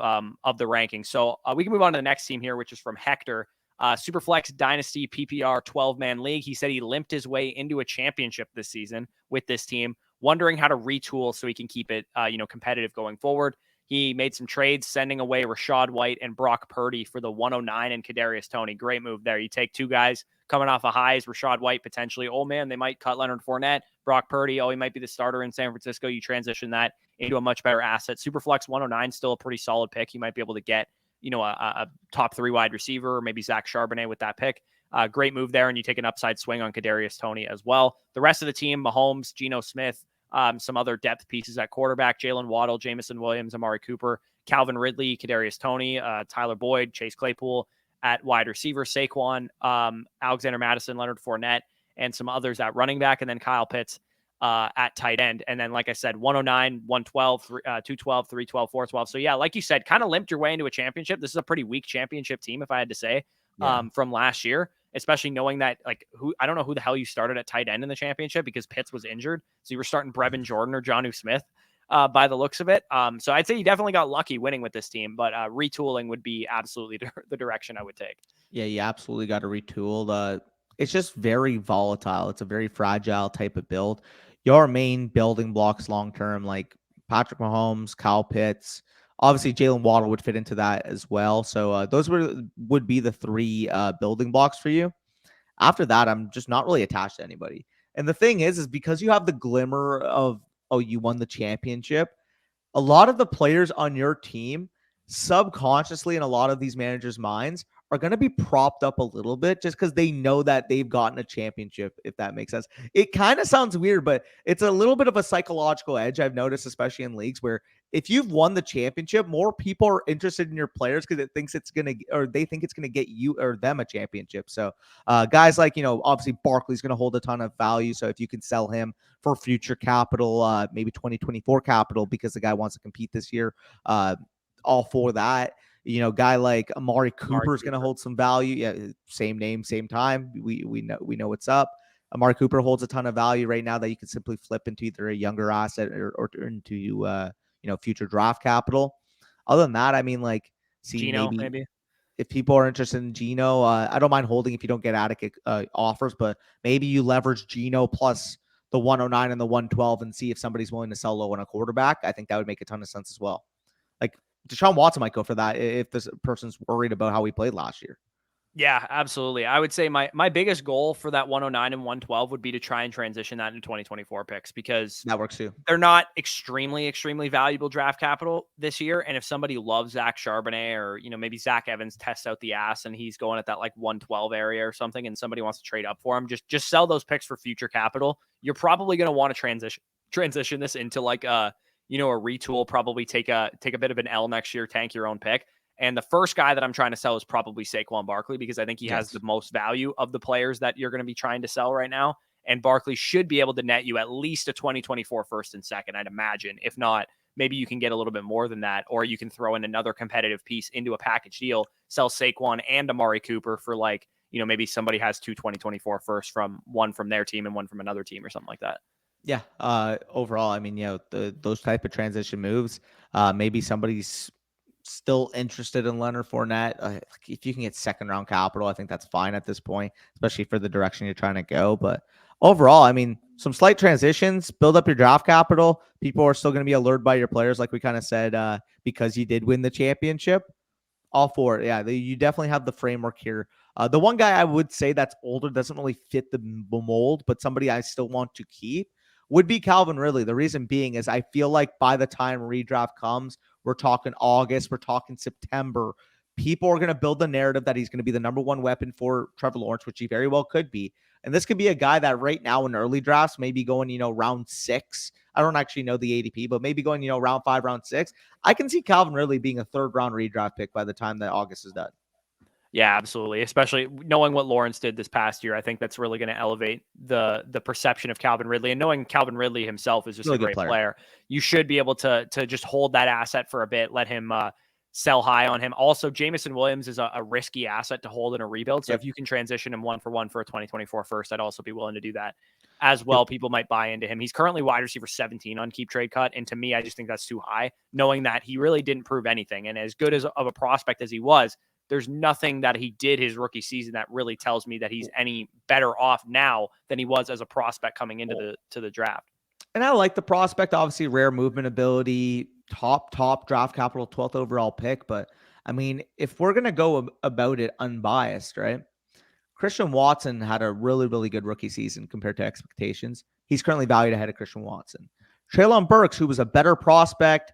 S1: the ranking. So we can move on to the next team here, which is from Hector. Superflex Dynasty PPR 12-man league. He said he limped his way into a championship this season with this team, wondering how to retool so he can keep it, competitive going forward. He made some trades, sending away Rachaad White and Brock Purdy for the 109 and Kadarius Toney. Great move there. You take two guys coming off of highs, Rachaad White potentially. Oh man, they might cut Leonard Fournette. Brock Purdy, oh, he might be the starter in San Francisco. You transition that into a much better asset. Superflex 109 still a pretty solid pick. You might be able to get a top 3 wide receiver, or maybe Zach Charbonnet with that pick. Great move there, and you take an upside swing on Kadarius Toney as well. The rest of the team, Mahomes, Geno Smith, some other depth pieces at quarterback, Jalen Waddle, Jamison Williams, Amari Cooper, Calvin Ridley, Kadarius Toney, Tyler Boyd, Chase Claypool at wide receiver, Saquon, Alexander Madison, Leonard Fournette, and some others at running back, and then Kyle Pitts at tight end. And then, like I said, 109, 112, 212, 312, 412. So, yeah, like you said, kind of limped your way into a championship. This is a pretty weak championship team, if I had to say, from last year, especially knowing that, I don't know who the hell you started at tight end in the championship because Pitts was injured. So you were starting Brevin Jordan or Jonnu Smith by the looks of it. So I'd say you definitely got lucky winning with this team, but retooling would be absolutely the direction I would take.
S2: Yeah, you absolutely got to retool. It's just very volatile. It's a very fragile type of build. Your main building blocks long term, like Patrick Mahomes, Kyle Pitts, obviously Jalen Waddle would fit into that as well. So those would be the 3 building blocks for you. After that, I'm just not really attached to anybody. And the thing is because you have the glimmer of, oh, you won the championship, a lot of the players on your team subconsciously in a lot of these managers' minds are going to be propped up a little bit just because they know that they've gotten a championship, if that makes sense. It kind of sounds weird, but it's a little bit of a psychological edge I've noticed, especially in leagues where if you've won the championship, more people are interested in your players because they think it's going to get you or them a championship. So guys like, obviously Barkley's going to hold a ton of value. So if you can sell him for future capital, maybe 2024 capital, because the guy wants to compete this year, all for that. Guy like Amari Cooper is going to hold some value. Yeah, same name, same time. We know what's up. Amari Cooper holds a ton of value right now that you can simply flip into either a younger asset or into future draft capital. Other than that, I mean, like, see,
S1: Geno,
S2: maybe
S1: maybe.
S2: if people are interested in Geno, I don't mind holding if you don't get adequate offers, but maybe you leverage Geno plus the 109 and the 112 and see if somebody's willing to sell low on a quarterback. I think that would make a ton of sense as well. Like Deshaun Watson might go for that if this person's worried about how he played last year.
S1: Yeah, absolutely. I would say my biggest goal for that 109 and 112 would be to try and transition that into 2024 picks because
S2: That works too.
S1: they're not extremely valuable draft capital this year. And if somebody loves Zach Charbonnet or, maybe Zach Evans tests out the ass and he's going at that like 112 area or something and somebody wants to trade up for him, just sell those picks for future capital. You're probably going to want to transition this into like a retool, probably take a bit of an L next year, tank your own pick. And the first guy that I'm trying to sell is probably Saquon Barkley because I think he has the most value of the players that you're going to be trying to sell right now. And Barkley should be able to net you at least a 2024 first and second, I'd imagine, if not maybe you can get a little bit more than that, or you can throw in another competitive piece into a package deal, sell Saquon and Amari Cooper for like, maybe somebody has 2024 first from one from their team and one from another team or something like that.
S2: Yeah. Overall, I mean, those type of transition moves, maybe somebody's still interested in Leonard Fournette. If you can get second round capital, I think that's fine at this point, especially for the direction you're trying to go. But overall, I mean, some slight transitions, build up your draft capital. People are still going to be allured by your players, like we kind of said, because you did win the championship. All for it. Yeah, you definitely have the framework here. The one guy I would say that's older, doesn't really fit the mold, but somebody I still want to keep would be Calvin Ridley. The reason being is I feel like by the time redraft comes, we're talking August, we're talking September. People are going to build the narrative that he's going to be the number one weapon for Trevor Lawrence, which he very well could be. And this could be a guy that right now in early drafts, maybe going, round 6. I don't actually know the ADP, but maybe going, round 5, round 6. I can see Calvin Ridley being a third round redraft pick by the time that August is done.
S1: Yeah, absolutely. Especially knowing what Lawrence did this past year, I think that's really going to elevate the perception of Calvin Ridley. And knowing Calvin Ridley himself is just really a great player, you should be able to just hold that asset for a bit, let him sell high on him. Also, Jameson Williams is a risky asset to hold in a rebuild. So if you can transition him 1-for-1 for a 2024 first, I'd also be willing to do that as well. People might buy into him. He's currently wide receiver 17 on Keep Trade Cut. And to me, I just think that's too high, knowing that he really didn't prove anything. And as good of a prospect as he was, there's nothing that he did his rookie season that really tells me that he's any better off now than he was as a prospect coming into the draft.
S2: And I like the prospect, obviously rare movement ability, top draft capital, 12th overall pick. But I mean, if we're going to go about it unbiased, right? Christian Watson had a really, really good rookie season compared to expectations. He's currently valued ahead of Christian Watson. Treylon Burks, who was a better prospect,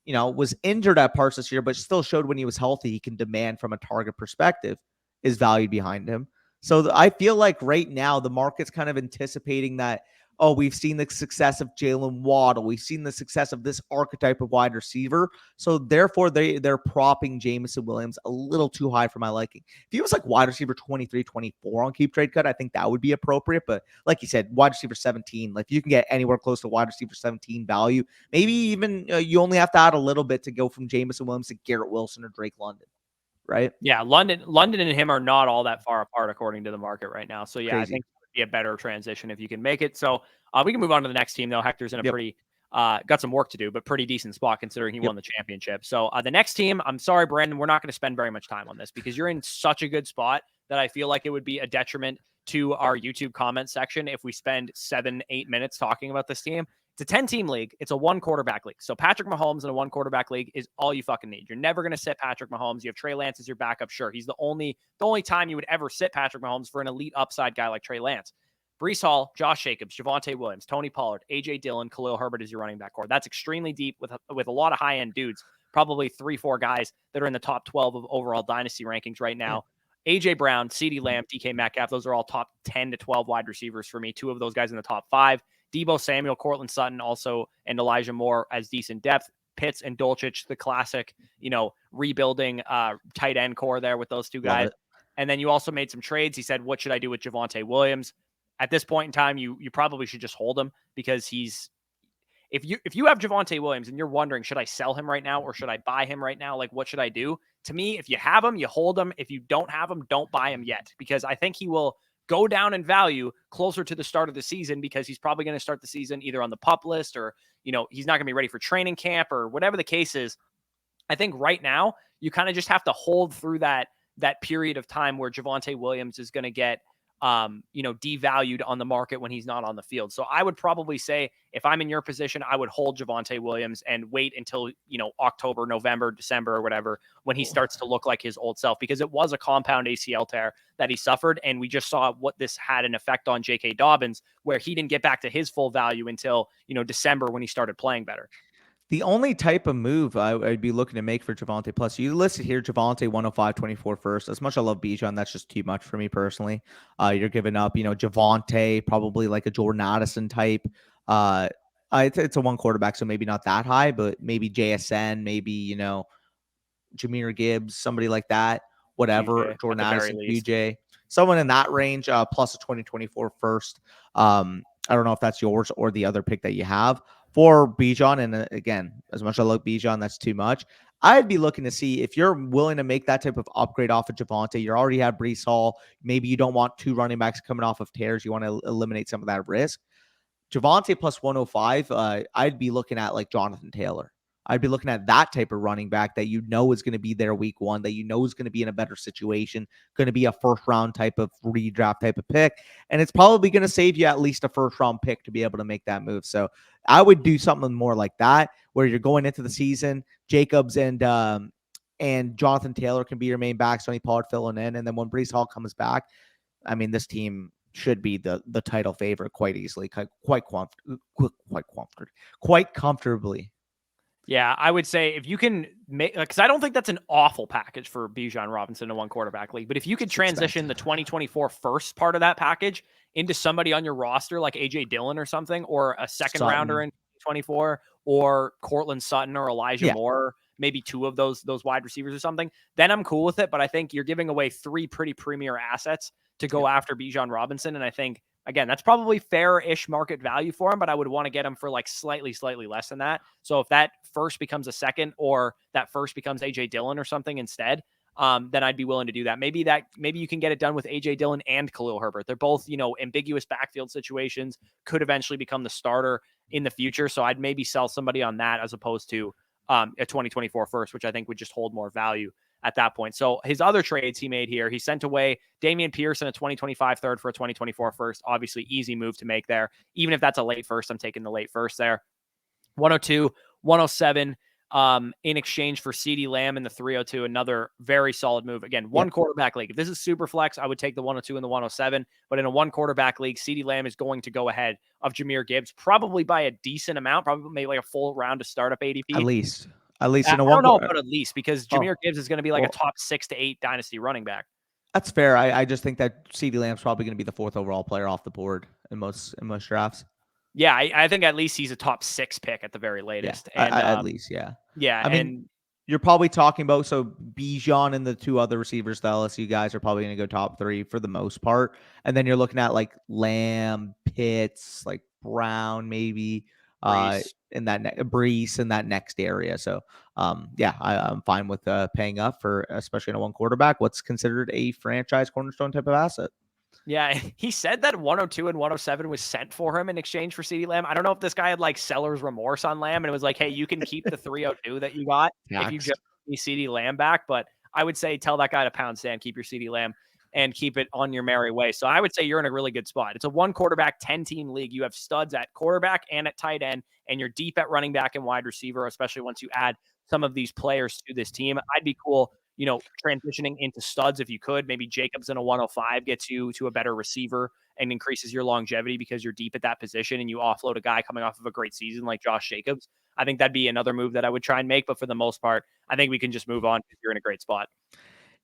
S2: was injured at parts this year, but still showed when he was healthy, he can demand from a target perspective, is valued behind him. So I feel like right now the market's kind of anticipating that, we've seen the success of Jalen Waddle. We've seen the success of this archetype of wide receiver. So therefore they're propping Jameson Williams a little too high for my liking. If he was like wide receiver 23, 24 on Keep Trade Cut, I think that would be appropriate. But like you said, wide receiver 17, like if you can get anywhere close to wide receiver 17 value, maybe even you only have to add a little bit to go from Jameson Williams to Garrett Wilson or Drake London. Right?
S1: Yeah, London and him are not all that far apart according to the market right now. So yeah, crazy. I think it would be a better transition if you can make it. So we can move on to the next team though. Hector's in a pretty got some work to do, but pretty decent spot considering he won the championship. So the next team, I'm sorry, Brandon, we're not going to spend very much time on this because you're in such a good spot that I feel like it would be a detriment to our YouTube comment section if we spend 7-8 minutes talking about this team. It's a 10-team league. It's a 1-quarterback league. So Patrick Mahomes in a 1-quarterback league is all you fucking need. You're never going to sit Patrick Mahomes. You have Trey Lance as your backup. Sure, he's the only time you would ever sit Patrick Mahomes for an elite upside guy like Trey Lance. Breece Hall, Josh Jacobs, Javonte Williams, Tony Pollard, A.J. Dillon, Khalil Herbert is your running back core. That's extremely deep with a lot of high-end dudes, probably 3-4 guys that are in the top 12 of overall Dynasty rankings right now. A.J. Brown, CeeDee Lamb, DK Metcalf, those are all top 10 to 12 wide receivers for me. 2 of those guys in the top 5. Deebo Samuel, Cortland Sutton also, and Elijah Moore as decent depth. Pitts and Dulcich, the classic, rebuilding tight end core there with those 2 guys. And then you also made some trades. He said, what should I do with Javonte Williams? At this point in time, you probably should just hold him because if you have Javonte Williams and you're wondering, should I sell him right now or should I buy him right now? Like, what should I do? To me, if you have him, you hold him. If you don't have him, don't buy him yet because I think he will go down in value closer to the start of the season because he's probably going to start the season either on the PUP list or, he's not going to be ready for training camp or whatever the case is. I think right now you kind of just have to hold through that period of time where Javonte Williams is going to get, devalued on the market when he's not on the field. So I would probably say if I'm in your position, I would hold Javonte Williams and wait until, October, November, December, or whatever, when he starts to look like his old self, because it was a compound ACL tear that he suffered. And we just saw what this had an effect on J.K. Dobbins, where he didn't get back to his full value until, December when he started playing better.
S2: The only type of move I'd be looking to make for Javonte, plus you listed here Javonte 105, 24 first. As much as I love Bijan, that's just too much for me personally. You're giving up, Javonte, probably like a Jordan Addison type. It's a 1-quarterback, so maybe not that high, but maybe JSN, maybe, Jahmyr Gibbs, somebody like that, whatever.
S1: DJ,
S2: Jordan Addison, DJ, someone in that range, plus a 2024 first. I don't know if that's yours or the other pick that you have. for Bijan, and again, as much as I love Bijan, that's too much. I'd be looking to see if you're willing to make that type of upgrade off of Javonte. You already have Brees Hall. Maybe you don't want two running backs coming off of tears. You want to eliminate some of that risk. Javonte plus 105, I'd be looking at like Jonathan Taylor. I'd be looking at that type of running back that you know is going to be there week one, that you know is going to be in a better situation, going to be a first round type of redraft type of pick. And it's probably going to save you at least a first round pick to be able to make that move. So I would do something more like that, where you're going into the season, Jacobs and Jonathan Taylor can be your main backs, Tony Pollard filling in. And then when Brees Hall comes back, I mean, this team should be the title favorite quite easily, quite comfortably.
S1: Yeah, I would say if you can make, because I don't think that's an awful package for Bijan Robinson in one quarterback league, but if you could transition the 2024 first part of that package into somebody on your roster like AJ Dillon or something, or a second rounder in 2024, or Cortland Sutton or Elijah Moore, maybe two of those wide receivers or something, then I'm cool with it. But I think you're giving away three pretty premier assets to go after Bijan Robinson, and I think, again, that's probably fair-ish market value for him, but I would want to get him for like slightly less than that. So if that first becomes a second, or that first becomes AJ Dillon or something instead, then I'd be willing to do that. Maybe you can get it done with AJ Dillon and Khalil Herbert. They're both, ambiguous backfield situations, could eventually become the starter in the future. So I'd maybe sell somebody on that as opposed to a 2024 first, which I think would just hold more value at that point. So his other trades he made here, he sent away Dameon Pierce in a 2025 third for a 2024 first. Obviously, easy move to make there. Even if that's a late first, I'm taking the late first there. 102, 107 in exchange for CeeDee Lamb in the 302. Another very solid move. Again, one quarterback league. If this is super flex, I would take the 102 and the 107. But in a one quarterback league, CeeDee Lamb is going to go ahead of Jahmyr Gibbs, probably by a decent amount, probably maybe like a full round to start up ADP.
S2: At least in a
S1: I
S2: one.
S1: don't know about at least, because Jahmyr Gibbs is going to be like a top 6 to 8 dynasty running back.
S2: That's fair. I just think that CeeDee Lamb's probably going to be the fourth overall player off the board in most drafts.
S1: Yeah, I think at least he's a top 6 pick at the very latest.
S2: Yeah,
S1: And
S2: at least, yeah.
S1: Yeah,
S2: I mean, you're probably talking about, so Bijan and the two other receivers, the LSU guys, are probably going to go top 3 for the most part. And then you're looking at like Lamb, Pitts, like Brown, maybe
S1: Brees.
S2: in that Brees in that next area. So I'm fine with paying up for, especially in a one quarterback, what's considered a franchise cornerstone type of asset.
S1: Yeah, he said that 102 and 107 was sent for him in exchange for CeeDee Lamb. I don't know if this guy had like seller's remorse on Lamb and it was like, hey, you can keep the 302 that you got if you just need CeeDee Lamb back. But I would say tell that guy to pound sand, keep your CeeDee Lamb, and keep it on your merry way. So I would say you're in a really good spot. It's a one quarterback, 10-team league. You have studs at quarterback and at tight end, and you're deep at running back and wide receiver, especially once you add some of these players to this team. I'd be cool, transitioning into studs if you could. Maybe Jacobs in a 105 gets you to a better receiver and increases your longevity because you're deep at that position, and you offload a guy coming off of a great season like Josh Jacobs. I think that'd be another move that I would try and make. But for the most part, I think we can just move on because you're in a great spot.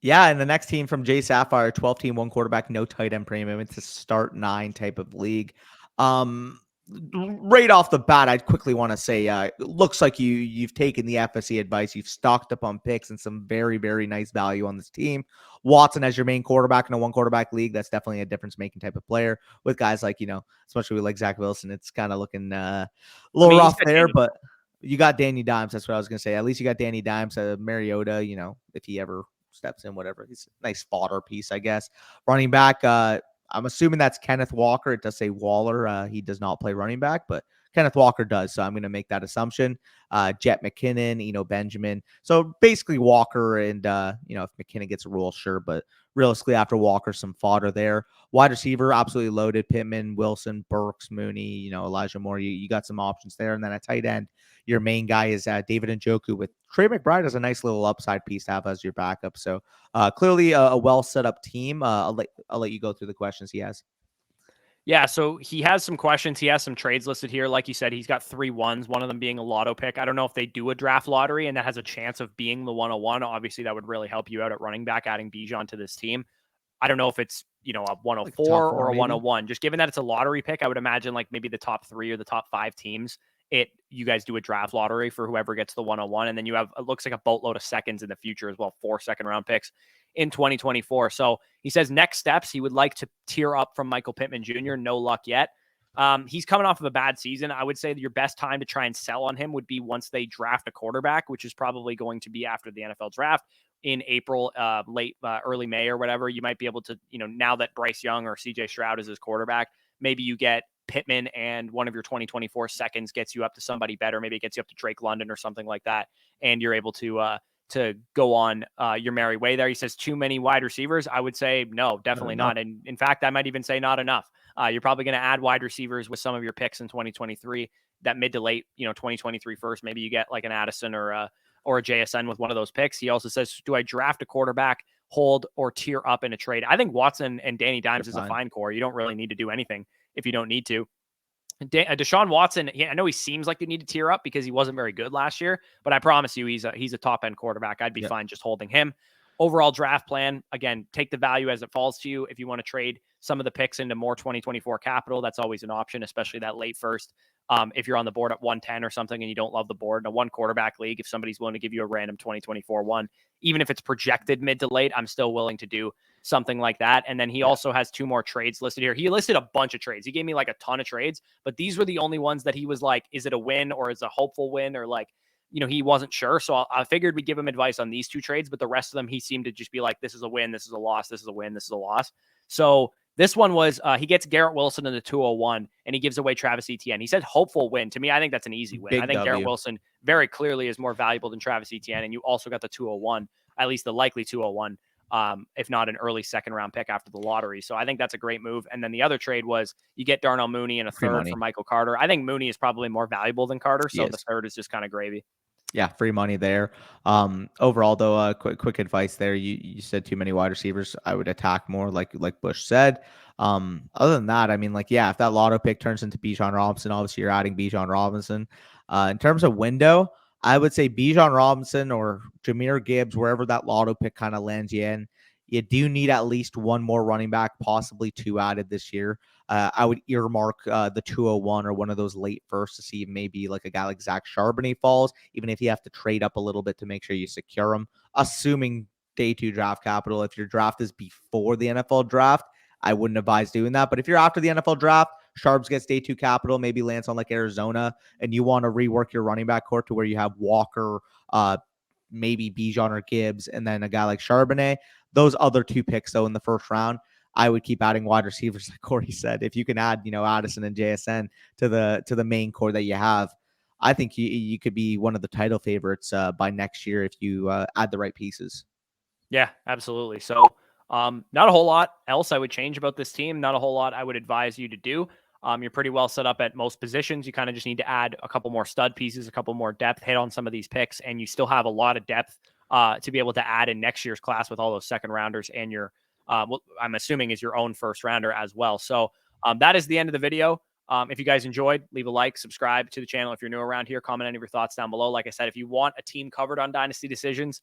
S2: Yeah, and the next team from JSaphire, 12-team, one quarterback, no tight end premium. It's a start 9 type of league. Right off the bat, I'd quickly want to say, it looks like you've taken the FSC advice. You've stocked up on picks and some very, very nice value on this team. Watson as your main quarterback in a one quarterback league, that's definitely a difference making type of player. With guys like, especially with like Zach Wilson, it's kind of looking a little rough there, but you got Danny Dimes. That's what I was going to say. At least you got Danny Dimes, Mariota, if he ever steps in, whatever. He's a nice fodder piece, I guess. Running back, I'm assuming that's Kenneth Walker. It does say Waller. He does not play running back, but Kenneth Walker does. So I'm going to make that assumption. Jet McKinnon, Benjamin. So basically Walker and, if McKinnon gets a role, sure. But realistically, after Walker, some fodder there. Wide receiver, absolutely loaded. Pittman, Wilson, Burks, Mooney, Elijah Moore. You got some options there. And then at tight end, your main guy is David Njoku, with Trey McBride as a nice little upside piece to have as your backup. So clearly a well set up team. I'll let you go through the questions he has.
S1: Yeah, so he has some questions. He has some trades listed here. Like you said, he's got 3 ones, one of them being a lotto pick. I don't know if they do a draft lottery and that has a chance of being the 101. Obviously, that would really help you out at running back, adding Bijan to this team. I don't know if it's, a 104
S2: like
S1: or a
S2: maybe
S1: 101. Just given that it's a lottery pick, I would imagine like maybe the top 3 or the top 5 teams, you guys do a draft lottery for whoever gets the 101. And then you have, it looks like a boatload of seconds in the future as well, 4 second-round picks in 2024. So he says next steps, he would like to tier up from Michael Pittman Jr. No luck yet. He's coming off of a bad season. I would say that your best time to try and sell on him would be once they draft a quarterback, which is probably going to be after the NFL draft in April, early May or whatever. You might be able to, now that Bryce Young or CJ Stroud is his quarterback, maybe you get Pittman and one of your 2024 seconds gets you up to somebody better. Maybe it gets you up to Drake London or something like that. And you're able to go on your merry way there. He says too many wide receivers. I would say no, definitely not. And in fact, I might even say not enough. You're probably going to add wide receivers with some of your picks in 2023, that mid to late, 2023 first. Maybe you get like an Addison or a JSN with one of those picks. He also says, do I draft a quarterback, hold, or tier up in a trade? I think Watson and Danny Dimes is a fine core. You don't really need to do anything if you don't need to. Deshaun Watson, I know he seems like you need to tier up because he wasn't very good last year, but I promise you he's a top end quarterback. I'd be fine just holding him. Overall draft plan, again, take the value as it falls to you. If you want to trade some of the picks into more 2024 capital, that's always an option, especially that late first. If you're on the board at 110 or something and you don't love the board in a one quarterback league, if somebody's willing to give you a random 2024 one, even if it's projected mid to late, I'm still willing to do something like that. And then he also has 2 more trades listed here. He listed a bunch of trades. He gave me like a ton of trades, but these were the only ones that he was like, is it a win or is it a hopeful win, or like, he wasn't sure. So I figured we'd give him advice on these 2 trades, but the rest of them, he seemed to just be like, this is a win, this is a loss, this is a win, this is a loss. So this one was, he gets Garrett Wilson in the 201 and he gives away Travis Etienne. He said hopeful win. To me, I think that's an easy win. I think Garrett Wilson very clearly is more valuable than Travis Etienne. And you also got the 201, at least the likely 201, if not an early second round pick after the lottery. So I think that's a great move. And then the other trade was you get Darnell Mooney and a third for Michael Carter. I think Mooney is probably more valuable than Carter. So the third is just kind of gravy.
S2: Yeah, free money there. Overall, though, quick advice there. You said too many wide receivers. I would attack more, like Bush said. Other than that, I mean, if that lotto pick turns into Bijan Robinson, obviously you're adding Bijan Robinson. In terms of window, I would say Bijan Robinson or Jahmyr Gibbs, wherever that lotto pick kind of lands you in. You do need at least one more running back, possibly 2 added this year. I would earmark the 201 or one of those late firsts to see if maybe like a guy like Zach Charbonnet falls, even if you have to trade up a little bit to make sure you secure him, assuming day 2 draft capital. If your draft is before the NFL draft, I wouldn't advise doing that. But if you're after the NFL draft, Sharps gets day 2 capital, maybe lands on like Arizona, and you want to rework your running back court to where you have Walker, maybe Bijan or Gibbs, and then a guy like Charbonnet. Those other 2 picks, though, in the first round, I would keep adding wide receivers, like Corey said. If you can add, Addison and JSN to the main core that you have, I think you could be one of the title favorites by next year if you add the right pieces.
S1: Yeah, absolutely. So not a whole lot else I would change about this team. Not a whole lot I would advise you to do. You're pretty well set up at most positions. You kind of just need to add a couple more stud pieces, a couple more depth, hit on some of these picks, and you still have a lot of depth to be able to add in next year's class with all those second rounders and your, what I'm assuming is your own first rounder as well. So that is the end of the video. If you guys enjoyed, leave a like, subscribe to the channel. If you're new around here, comment any of your thoughts down below. Like I said, if you want a team covered on Dynasty Decisions,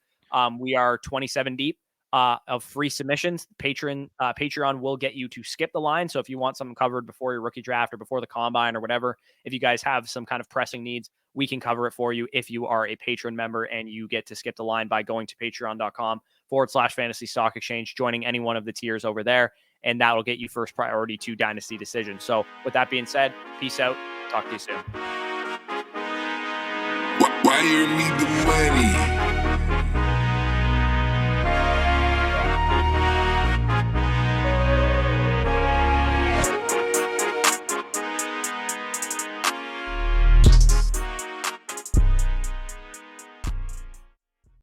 S1: we are 27 deep of free submissions. Patreon will get you to skip the line. So if you want something covered before your rookie draft or before the combine or whatever, if you guys have some kind of pressing needs, we can cover it for you if you are a patron member and you get to skip the line by going to patreon.com/fantasy stock exchange, joining any one of the tiers over there. And that will get you first priority to Dynasty Decisions. So with that being said, peace out. Talk to you soon.
S3: Why you need the money?